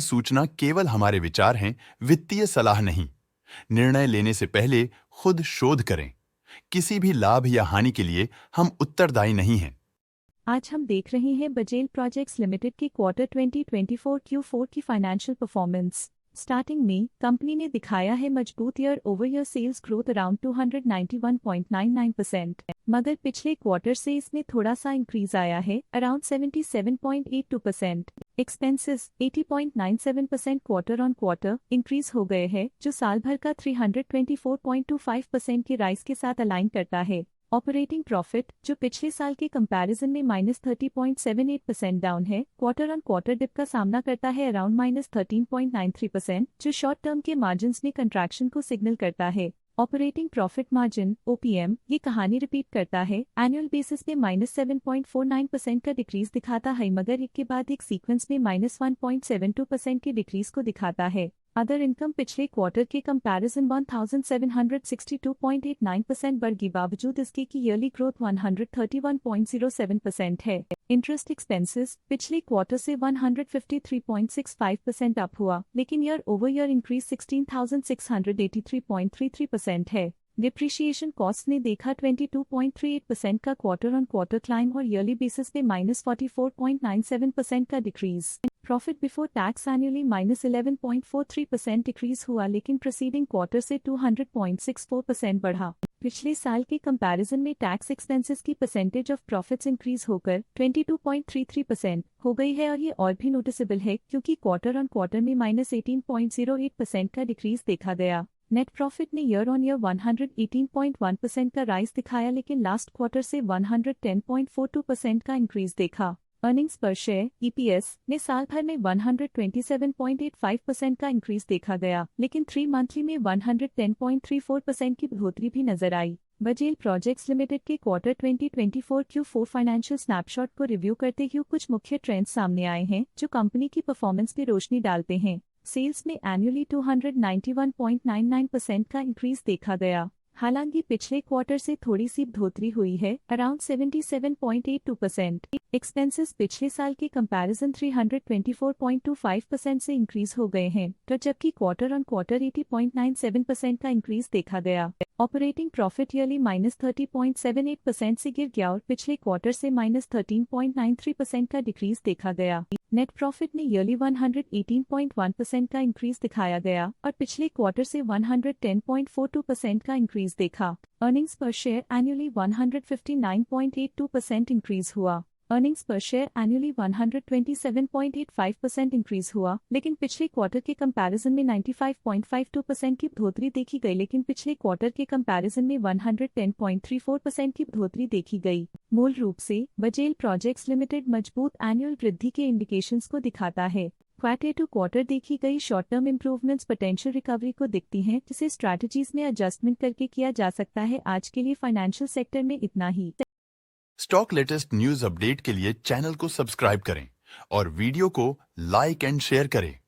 सूचना केवल हमारे विचार हैं, वित्तीय सलाह नहीं। निर्णय लेने से पहले खुद शोध करें। किसी भी लाभ या हानि के लिए हम उत्तरदायी नहीं हैं। आज हम देख रहे हैं बजेल प्रोजेक्ट्स लिमिटेड की क्वार्टर 2024 Q4 की फाइनेंशियल परफॉर्मेंस। स्टार्टिंग में कंपनी ने दिखाया है मजबूत year over year sales growth around 291.99%, मगर पिछले क्वार्टर से इसमें थोड़ा सा इंक्रीज आया है around 77.82%। Expenses 80.97% quarter on quarter increase हो गए हैं, जो साल भर का 324.25% की राइज के साथ अलाइन करता है। ऑपरेटिंग प्रॉफिट, जो पिछले साल के कंपैरिजन में -30.78% डाउन है, क्वार्टर ऑन क्वार्टर डिप का सामना करता है अराउंड -13.93%, जो शॉर्ट टर्म के मार्जिन्स में कंट्रैक्शन को सिग्नल करता है। ऑपरेटिंग प्रॉफिट मार्जिन OPM ये कहानी रिपीट करता है, एनुअल बेसिस पे -7.49% का डिक्रीज दिखाता है, मगर एक के बाद एक सीक्वेंस में -1.72% के डिक्रीज को दिखाता है। अदर इनकम पिछले क्वार्टर के कंपैरिजन 1762.89% बढ़ गई, बावजूद इसके की ईयरली ग्रोथ 131.07% है। इंटरेस्ट एक्सपेंसेस पिछले क्वार्टर से 153.65% अप हुआ, लेकिन ईयर ओवर ईयर इंक्रीज 16,683.33% है। डिप्रिशिएशन कॉस्ट ने देखा 22.38% का क्वार्टर ऑन क्वार्टर क्लाइम और ईयरली बेसिस पे -44.97% का decrease. Profit before tax annually -11.43% decrease हुआ, लेकिन प्रीसीडिंग क्वार्टर से 200.64% बढ़ा। पिछले साल के कंपैरिजन में टैक्स एक्सपेंसेस की परसेंटेज ऑफ प्रॉफिट्स इंक्रीज होकर 22.33% हो गई है, और ये और भी नोटिसेबल है क्योंकि क्वार्टर ऑन क्वार्टर में -18.08% का डिक्रीज देखा गया। नेट प्रॉफिट ने ईयर ऑन ईयर 118.1% का राइज दिखाया, लेकिन लास्ट क्वार्टर से 110.42% का इंक्रीज देखा। अर्निंग्स पर शेयर EPS ने साल भर में 127.85% का इंक्रीज देखा गया, लेकिन 3 मंथली में 110.34% की बढ़ोतरी भी नजर आई। बजेल प्रोजेक्ट्स लिमिटेड के क्वार्टर 2024 Q4 फाइनेंशियल स्नैपशॉट को रिव्यू करते हुए कुछ मुख्य ट्रेंड्स सामने आए हैं जो कंपनी की परफॉर्मेंस पे रोशनी डालते हैं। सेल्स में एनुअली 291.99% का इंक्रीज देखा गया, हालांकि पिछले क्वार्टर से थोड़ी सी बढ़ोतरी हुई है अराउंड 77.82%। एक्सपेंसेस पिछले साल के कंपैरिजन 324.25% से इंक्रीज हो गए हैं, तो जबकि क्वार्टर ऑन क्वार्टर 80.97% का इंक्रीज देखा गया। ऑपरेटिंग प्रॉफिट ईयरली -30.78% से गिर गया और पिछले क्वार्टर से -13.93% का डिक्रीज देखा गया। नेट प्रॉफिट ने ईयरली 118.1% का इंक्रीज दिखाया गया और पिछले क्वार्टर से 110.42% का इंक्रीज देखा। अर्निंग्स पर शेयर एनुअली 159.82% इंक्रीज हुआ। अर्निंग्स पर शेयर एनुअली 127.85% इंक्रीज हुआ, लेकिन पिछले क्वार्टर के कंपैरिजन में 95.52% की बढ़ोतरी देखी गई, लेकिन पिछले क्वार्टर के कंपैरिजन में 110.34% की बढ़ोतरी देखी गई। मूल रूप से बजेल प्रोजेक्ट्स लिमिटेड मजबूत एनुअल वृद्धि के इंडिकेशंस को दिखाता है। क्वार्टर टू क्वार्टर देखी गई short term improvements potential recovery को दिखती हैं, जिसे स्ट्रैटेजीज में एडजस्टमेंट करके किया जा सकता है। आज के लिए फाइनेंशियल सेक्टर में इतना ही। स्टॉक लेटेस्ट न्यूज अपडेट के लिए चैनल को सब्सक्राइब करें और वीडियो को लाइक एंड शेयर करें।